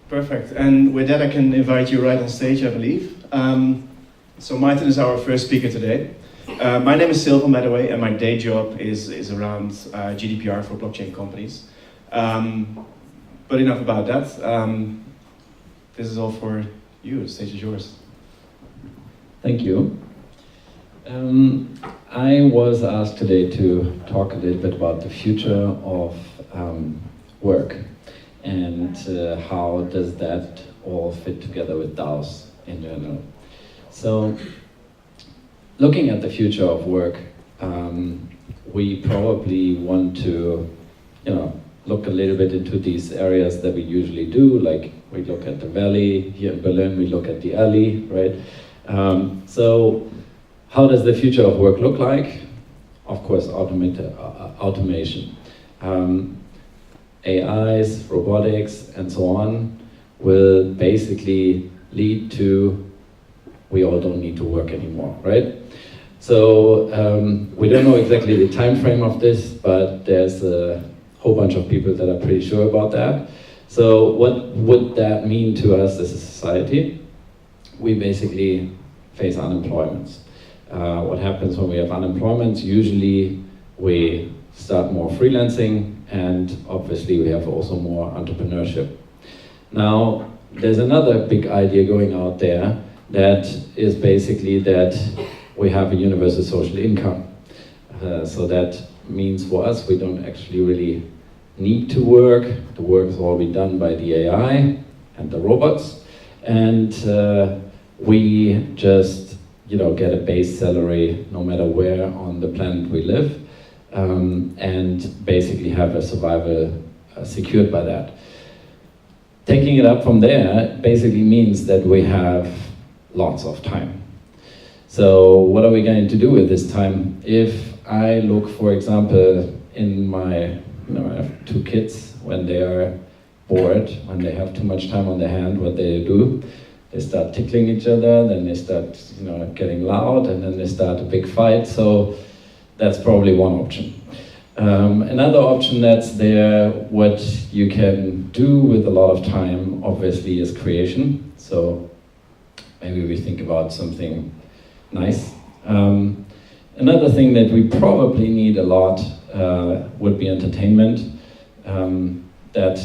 Perfect. And with that, I can invite you right on stage, I believe. So Marten is our first speaker today. My name is Silvan, by the way, and my day job is around GDPR for blockchain companies. But enough about that. This is all for you. The stage is yours. Thank you. I was asked today to talk a little bit about the future of work and how does that all fit together with DAOs in general. So, looking at the future of work, we probably want to, look a little bit into these areas that we usually do, like we look at the valley, here in Berlin we look at the alley, right? So how does the future of work look like? Of course, automation. AIs, robotics, and so on will basically lead to we all don't need to work anymore, right? So we don't know exactly the time frame of this, but there's a whole bunch of people that are pretty sure about that. So what would that mean to us as a society? We basically face unemployment. What happens when we have unemployment? Usually we start more freelancing, and obviously we have also more entrepreneurship. Now, there's another big idea going out there that is basically that we have a universal social income. So that means for us, we don't actually really need to work. The work is all be done by the AI and the robots. And we just get a base salary no matter where on the planet we live, and basically have a survival secured by that. Taking it up from there basically means that we have lots of time. So what are we going to do with this time? If I look, for example, in my, I have 2 kids, when they are bored, when they have too much time on their hand, what they do? They start tickling each other, then they start, getting loud, and then they start a big fight. So that's probably one option. Another option that's there, what you can do with a lot of time, obviously, is creation. So maybe we think about something nice. Another thing that we probably need a lot would be entertainment. That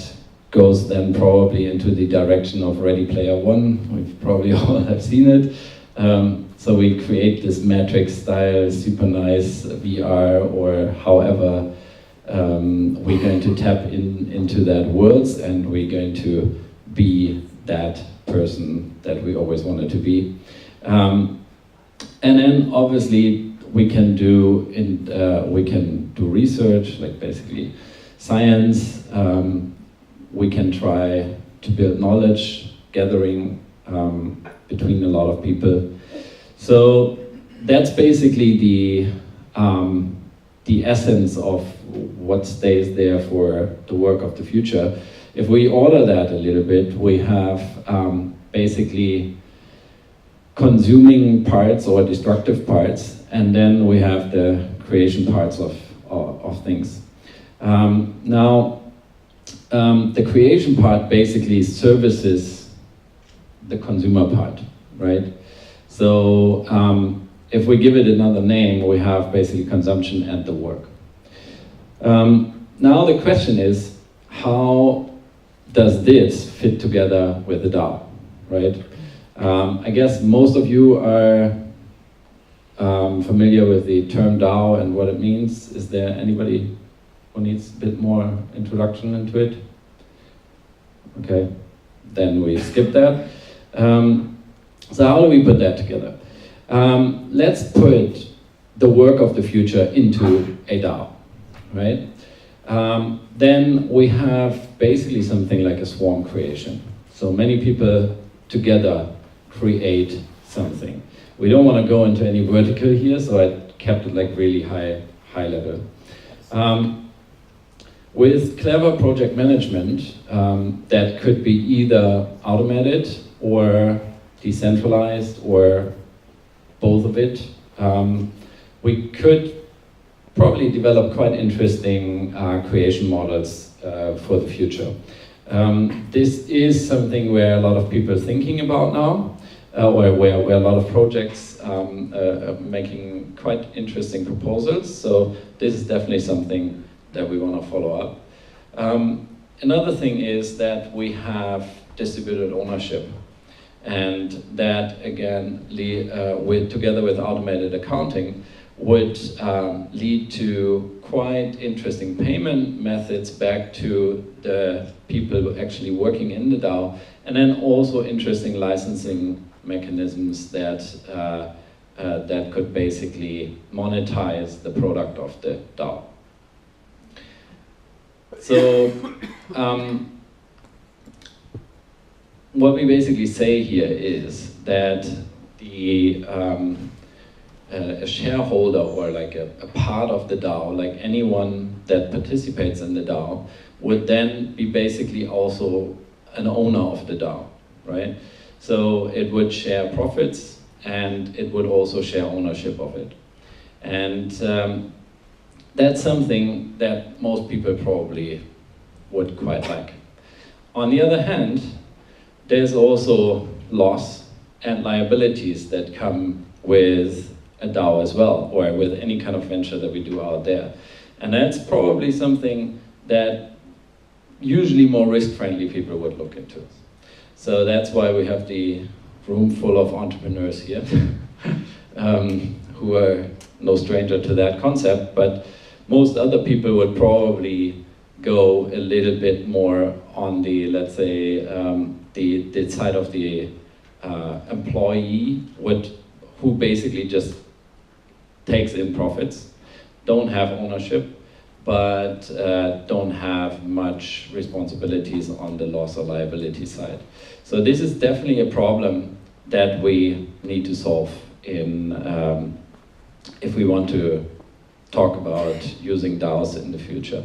goes then probably into the direction of Ready Player One. We've probably all have seen it. So we create this Matrix style, super nice VR, or however we're going to tap into that worlds, and we're going to be that person that we always wanted to be. And then obviously we can do research, like basically science. We can try to build knowledge gathering between a lot of people. So that's basically the essence of what stays there for the work of the future. If we order that a little bit, we have basically consuming parts or destructive parts, and then we have the creation parts of things. Now, the creation part basically services the consumer part, right? So if we give it another name, we have basically consumption and the work. Now the question is, how does this fit together with the DAO, right? I guess most of you are familiar with the term DAO and what it means. Is there anybody who needs a bit more introduction into it? Okay, then we skip that. So how do we put that together? Let's put the work of the future into a DAO, right? Then we have basically something like a swarm creation. So many people together create something. We don't want to go into any vertical here, so I kept it like really high level. With clever project management, that could be either automated or decentralized or both of it. We could probably develop quite interesting creation models for the future. This is something where a lot of people are thinking about now, or where a lot of projects are making quite interesting proposals. So this is definitely something that we want to follow up. Another thing is that we have distributed ownership, and that again, together with automated accounting, would lead to quite interesting payment methods back to the people actually working in the DAO, and then also interesting licensing mechanisms that that could basically monetize the product of the DAO. So what we basically say here is that the a shareholder or like a part of the DAO, like anyone that participates in the DAO, would then be basically also an owner of the DAO, right? So it would share profits and it would also share ownership of it. And that's something that most people probably would quite like. On the other hand, there's also loss and liabilities that come with a DAO as well, or with any kind of venture that we do out there. And that's probably something that usually more risk-friendly people would look into. So that's why we have the room full of entrepreneurs here, who are no stranger to that concept, but most other people would probably go a little bit more on the, let's say, the side of the employee, who basically just takes in profits, don't have ownership, but don't have much responsibilities on the loss or liability side. So this is definitely a problem that we need to solve in if we want to talk about using DAOs in the future.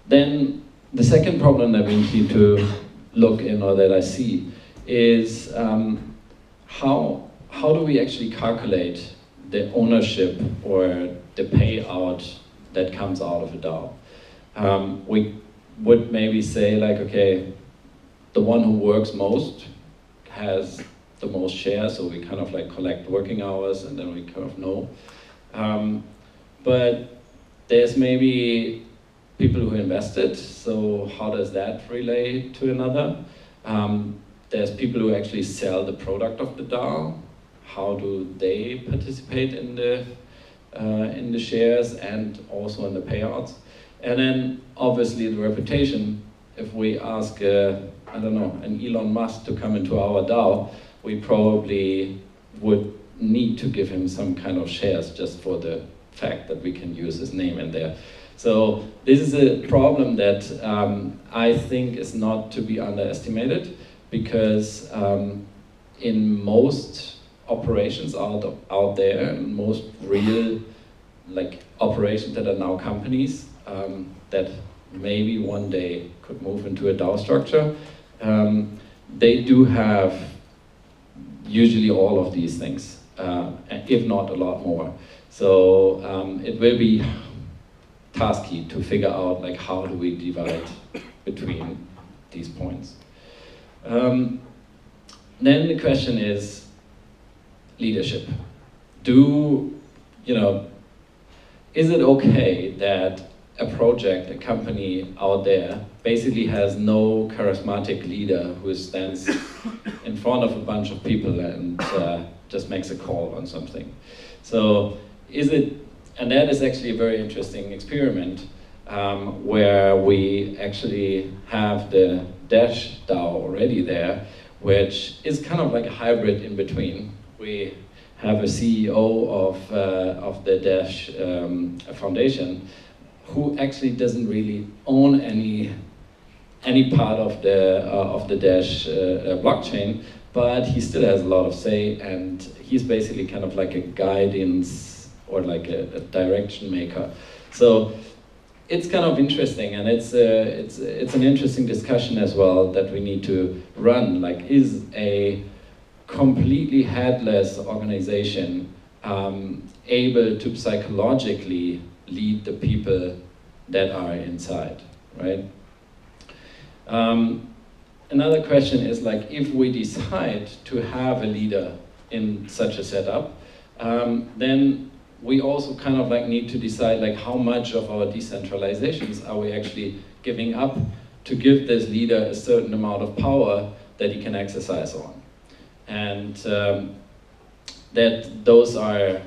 Then the second problem that we need to look in, or that I see, is how do we actually calculate the ownership or the payout that comes out of a DAO? We would maybe say like, okay, the one who works most has the most shares, so we kind of like collect working hours and then we kind of know. But there's maybe people who invested, so how does that relate to another? There's people who actually sell the product of the DAO. How do they participate in the shares and also in the payouts? And then obviously the reputation. If we ask, I don't know, an Elon Musk to come into our DAO, we probably would need to give him some kind of shares just for the fact that we can use his name in there. So this is a problem that I think is not to be underestimated, because in most operations out there, most real like operations that are now companies that maybe one day could move into a DAO structure, they do have usually all of these things, if not a lot more. So it will be tasky to figure out like how do we divide between these points. Then the question is leadership. Is it okay that a project, a company out there basically has no charismatic leader who stands in front of a bunch of people and just makes a call on something? So and that is actually a very interesting experiment where we actually have the Dash DAO already there, which is kind of like a hybrid in between. We have a CEO of the Dash Foundation who actually doesn't really own any part of the Dash blockchain, but he still has a lot of say, and he's basically kind of like a guidance or like a direction maker. So it's kind of interesting, and it's an interesting discussion as well that we need to run. Like, is a completely headless organization able to psychologically lead the people that are inside? right? Another question is like, if we decide to have a leader in such a setup, then we also kind of like need to decide like how much of our decentralizations are we actually giving up to give this leader a certain amount of power that he can exercise on. And that those are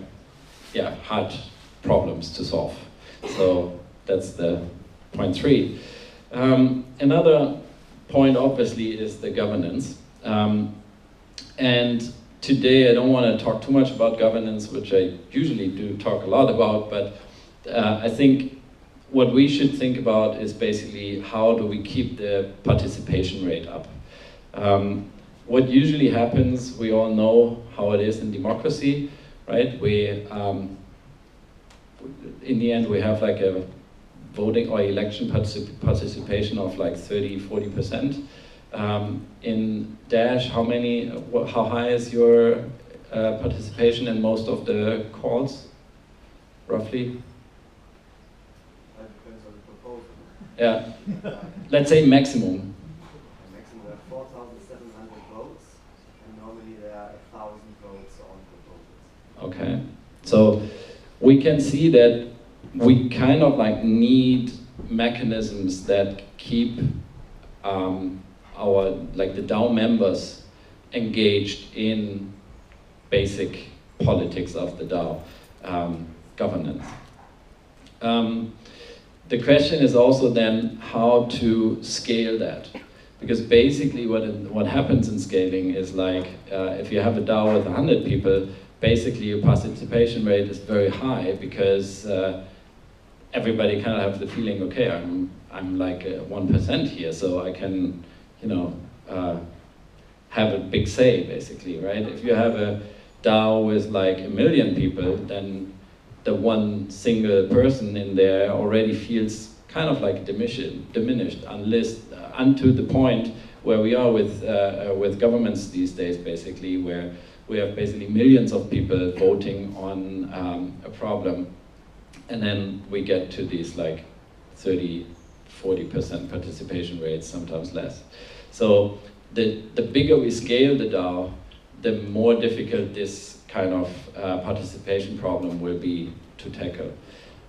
hard problems to solve. So that's the point 3. Another point obviously is the governance. And today I don't want to talk too much about governance, which I usually do talk a lot about, but I think what we should think about is basically how do we keep the participation rate up. What usually happens, we all know how it is in democracy, right? In the end we have like a voting or election participation of like 30–40%. In Dash, how high is your participation in most of the calls, roughly? That depends on the proposal. Yeah, let's say maximum. Maximum there are 4,700 votes, and normally there are 1,000 votes on proposals. Okay, so we can see that we kind of like need mechanisms that keep the DAO members engaged in basic politics of the DAO governance. The question is also then how to scale that, because basically what happens in scaling is like if you have a DAO with 100 people, basically your participation rate is very high because everybody kind of have the feeling, okay, I'm like 1% here, so I can, have a big say, basically, right? If you have a DAO with like 1 million people, then the one single person in there already feels kind of like diminished, unto the point where we are with governments these days, basically, where we have basically millions of people voting on a problem, and then we get to these like 30–40% participation rates, sometimes less. So the bigger we scale the DAO, the more difficult this kind of participation problem will be to tackle.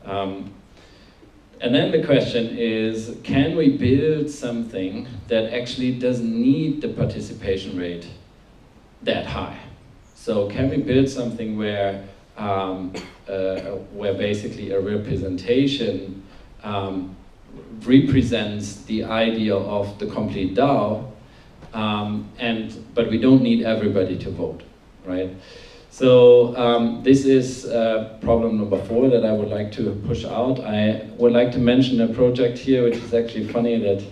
And then the question is, can we build something that actually doesn't need the participation rate that high? So can we build something where basically a representation represents the idea of the complete DAO, but we don't need everybody to vote, right? So this is problem number 4 that I would like to push out. I would like to mention a project here, which is actually funny that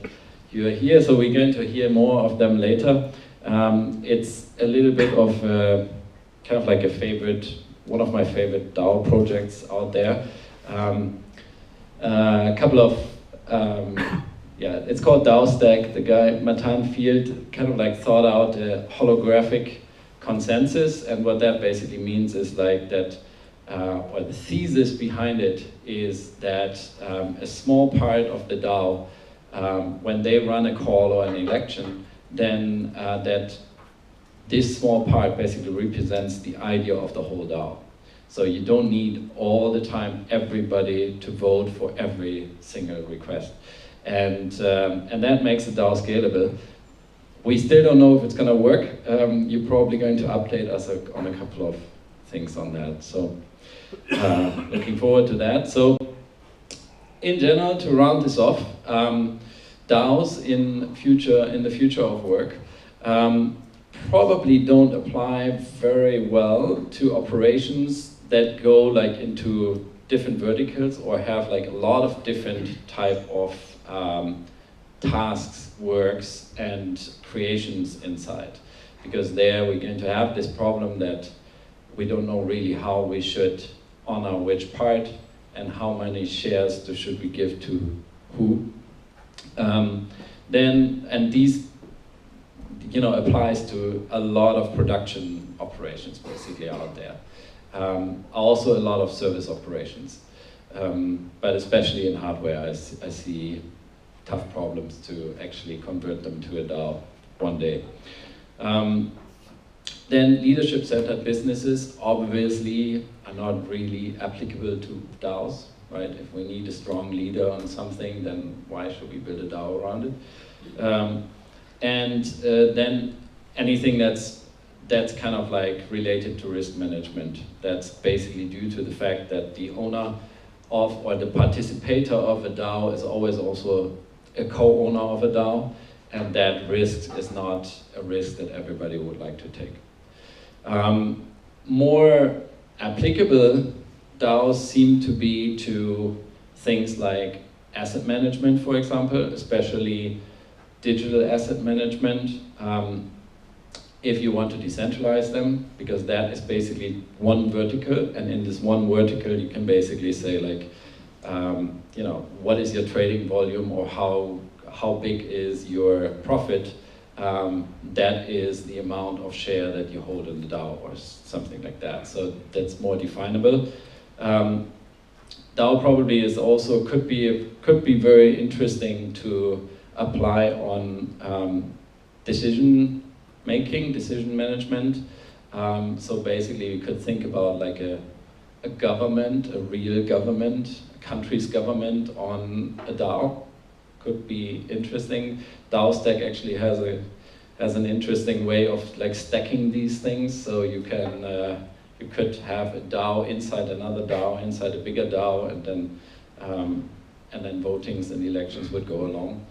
you are here, so we're going to hear more of them later. It's a little bit of kind of like one of my favorite DAO projects out there. A couple of, it's called DAO Stack. The guy, Marten, kind of like thought out a holographic consensus, and what that basically means is like that, or the thesis behind it is that a small part of the DAO, when they run a call or an election, then that this small part basically represents the idea of the whole DAO. So you don't need all the time everybody to vote for every single request. And that makes the DAO scalable. We still don't know if it's going to work. You're probably going to update us on a couple of things on that. So looking forward to that. So in general, to round this off, DAOs in the future of work probably don't apply very well to operations that go like into different verticals or have like a lot of different type of tasks, works, and creations inside. Because there we're going to have this problem that we don't know really how we should honor which part and how many shares should we give to who. And these applies to a lot of production operations basically out there. Also a lot of service operations. But especially in hardware, I see tough problems to actually convert them to a DAO one day. Then leadership-centered businesses obviously are not really applicable to DAOs, right? If we need a strong leader on something, then why should we build a DAO around it? Then anything that's kind of like related to risk management. That's basically due to the fact that the owner of or the participator of a DAO is always also a co-owner of a DAO, and that risk is not a risk that everybody would like to take. More applicable DAOs seem to be to things like asset management, for example, especially digital asset management. If you want to decentralize them, because that is basically one vertical, and in this one vertical you can basically say like, you know, what is your trading volume, or how big is your profit? That is the amount of share that you hold in the DAO, or something like that. So that's more definable. DAO probably is also could be very interesting to apply on decision management. So basically you could think about like a government, a real government, a country's government on a DAO. Could be interesting. DAO stack actually has an interesting way of like stacking these things. So you can you could have a DAO inside another DAO, inside a bigger DAO, and then votings and elections would go along.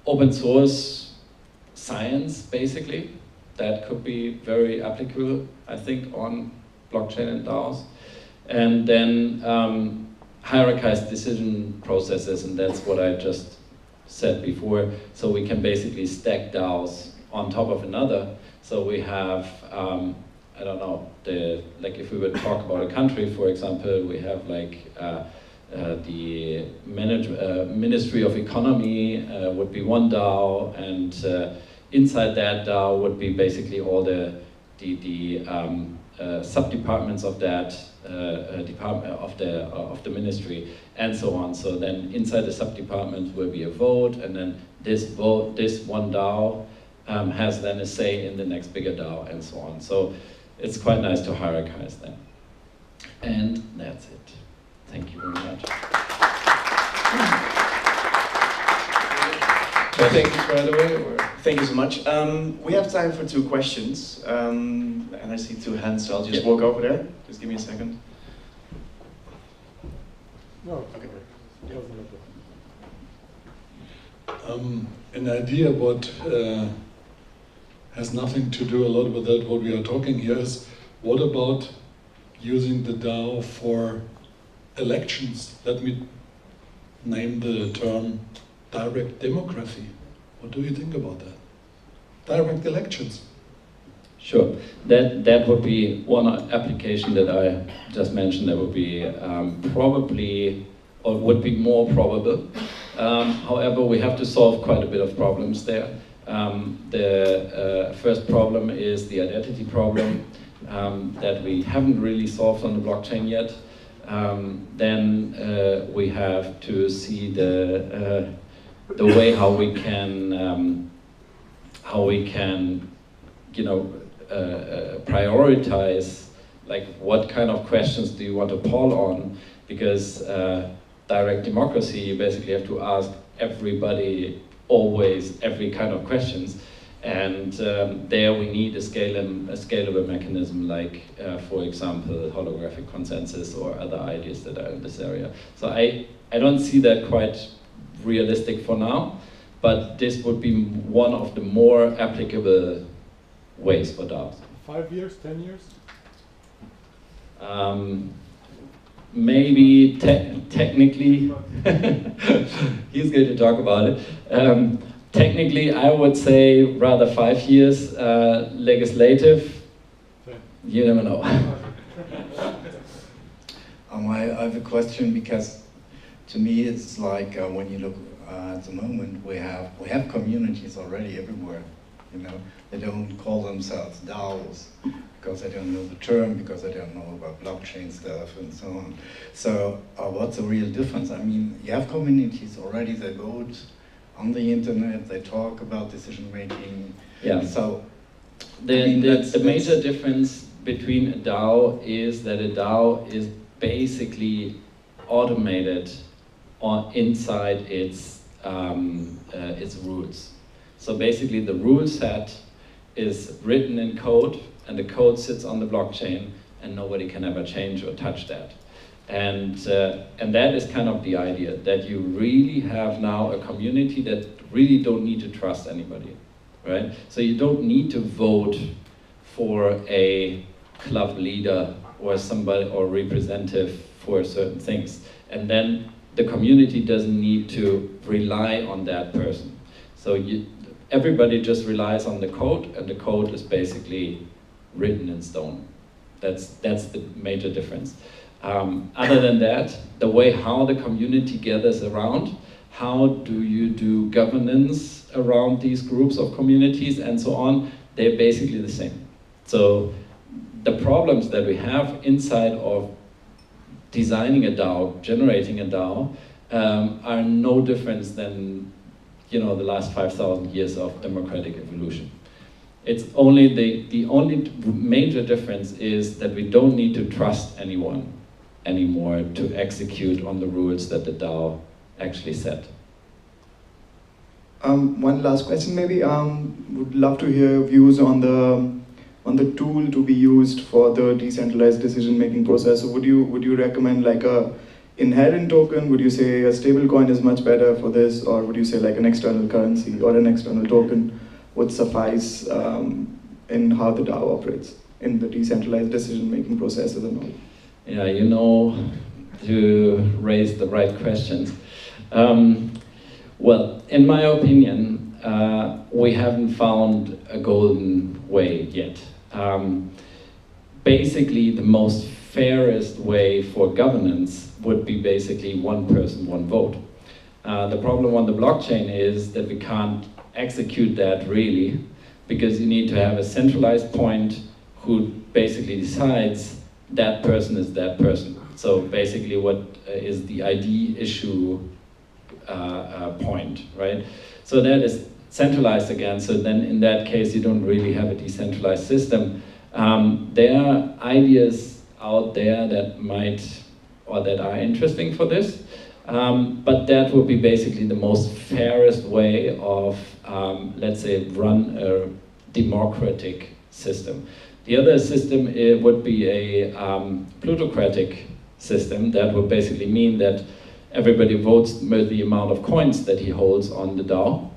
Open source science, basically, that could be very applicable, I think, on blockchain and DAOs. And then hierarchized decision processes, and that's what I just said before. So we can basically stack DAOs on top of another. So we have, I don't know, like if we would talk about a country, for example, we have like the Ministry of Economy would be one DAO, and inside that DAO would be basically all the sub-departments of that department of the ministry, and so on. So then inside the sub-department will be a vote, and then this one DAO has then a say in the next bigger DAO, and so on. So it's quite nice to hierarchize them. And that's it. Thank you very much. Thank you right away. Thank you so much. We have time for 2 questions, and I see 2 hands, so I'll just walk over there. Just give me a second. No, okay. An idea what has nothing to do a lot with that what we are talking here is, what about using the DAO for elections? Let me name the term direct democracy. What do you think about that? Direct elections. Sure, that would be one application that I just mentioned. That would be probably, or would be more probable. However, we have to solve quite a bit of problems there. The first problem is the identity problem that we haven't really solved on the blockchain yet. Then we have to see the way how we can you know, prioritize, like what kind of questions do you want to poll on, because direct democracy, you basically have to ask everybody always every kind of questions, and there we need a scalable mechanism, like for example holographic consensus or other ideas that are in this area. So I don't see that quite realistic for now, but this would be one of the more applicable ways for DAOs. 5 years, 10 years? Maybe technically, he's going to talk about it. Technically, I would say rather 5 years. Legislative, you never know. I have a question, because to me it's like when you look at the moment, we have communities already everywhere. You know, they don't call themselves DAOs, because they don't know the term, because they don't know about blockchain stuff and so on. So what's the real difference? I mean, you have communities already, they vote on the internet, they talk about decision making. Yeah. So the major difference between a DAO is that a DAO is basically automated inside its rules. So basically the rule set is written in code, and the code sits on the blockchain, and nobody can ever change or touch that. And that is kind of the idea, that you really have now a community that really don't need to trust anybody, right? So you don't need to vote for a club leader or somebody or representative for certain things. And then the community doesn't need to rely on that person. So everybody just relies on the code, and the code is basically written in stone. That's the major difference. Other than that, the way how the community gathers around, how do you do governance around these groups of communities and so on, they're basically the same. So the problems that we have inside of designing a DAO, generating a DAO, are no different than the last 5,000 years of democratic evolution. It's only the only major difference is that we don't need to trust anyone anymore to execute on the rules that the DAO actually set. One last question maybe. Would love to hear views on the tool to be used for the decentralized decision-making process. So would you recommend like a inherent token? Would you say a stable coin is much better for this, or would you say like an external currency or an external token would suffice in how the DAO operates in the decentralized decision-making processes and all? Yeah, to raise the right questions. Well, in my opinion, we haven't found a golden way yet. Basically, the most fairest way for governance would be basically one person, one vote. The problem on the blockchain is that we can't execute that really, because you need to have a centralized point who basically decides that person is that person. So basically what is the ID issue point, right? So that is centralized again, so then in that case you don't really have a decentralized system. There are ideas out there that might, or that are interesting for this, but that would be basically the most fairest way of, let's say, run a democratic system. The other system would be a plutocratic system. That would basically mean that everybody votes with the amount of coins that he holds on the DAO.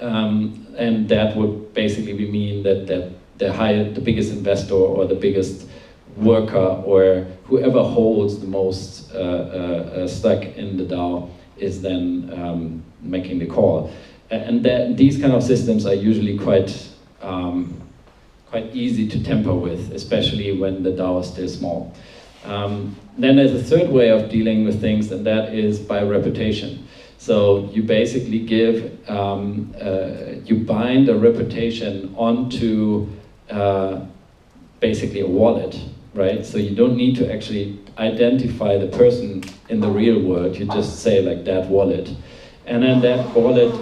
And that would basically mean that the biggest investor or the biggest worker or whoever holds the most stock in the DAO is then making the call. And these kind of systems are usually quite easy to tamper with, especially when the DAO is still small. Then there's a third way of dealing with things, and that is by reputation. So you basically give, you bind a reputation onto basically a wallet, right? So you don't need to actually identify the person in the real world, you just say like that wallet. And then that wallet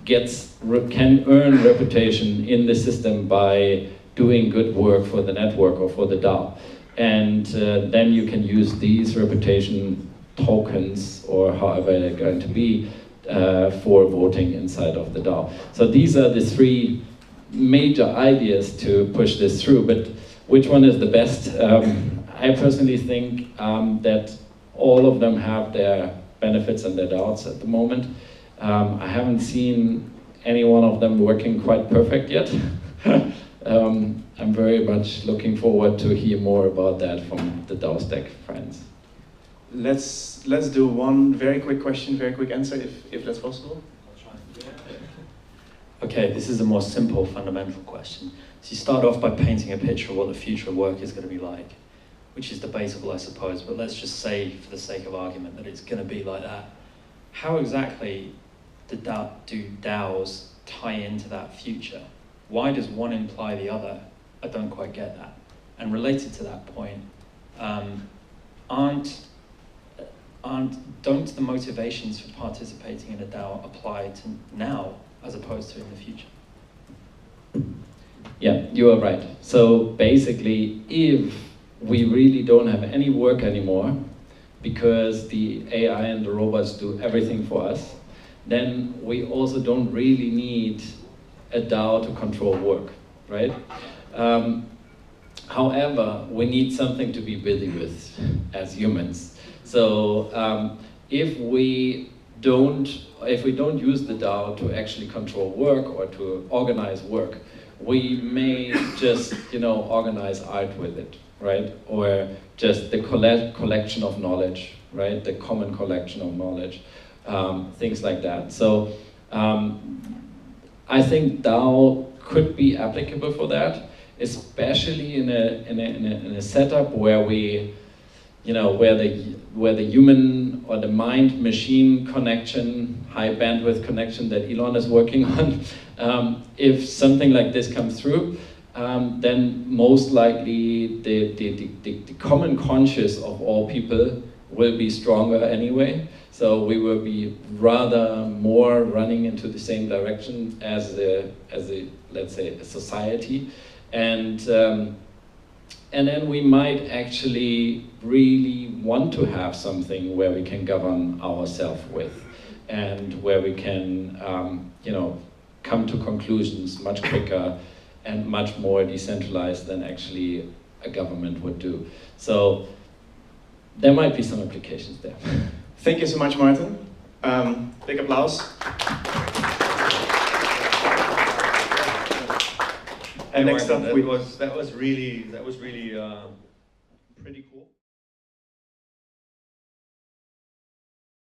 can earn reputation in the system by doing good work for the network or for the DAO. And then you can use these reputation tokens, or however they're going to be, for voting inside of the DAO. So these are the three major ideas to push this through, but which one is the best? I personally think that all of them have their benefits and their doubts at the moment. I haven't seen any one of them working quite perfect yet. I'm very much looking forward to hear more about that from the DAO Stack friends. Let's do one very quick question, very quick answer, if that's possible. Okay, this is a more simple, fundamental question. So you start off by painting a picture of what the future of work is going to be like, which is debatable, I suppose, but let's just say, for the sake of argument, that it's going to be like that. How exactly do DAOs tie into that future? Why does one imply the other? I don't quite get that. And related to that point, don't the motivations for participating in a DAO apply to now as opposed to in the future? Yeah, you are right. So basically, if we really don't have any work anymore, because the AI and the robots do everything for us, then we also don't really need a DAO to control work, right? However, we need something to be busy with as humans. So if we don't use the DAO to actually control work or to organize work, we may just, organize art with it, right? Or just the collection of knowledge, right? The common collection of knowledge, things like that. So I think DAO could be applicable for that, especially in a setup where we, where the human or the mind-machine connection, high bandwidth connection that Elon is working on, if something like this comes through, then most likely the common conscious of all people will be stronger anyway. So we will be rather more running into the same direction as a let's say a society, and then we might actually really want to have something where we can govern ourselves with, and where we can come to conclusions much quicker and much more decentralized than actually a government would do. So there might be some applications there. Thank you so much, Marten. Big applause. And next up, that was really pretty cool.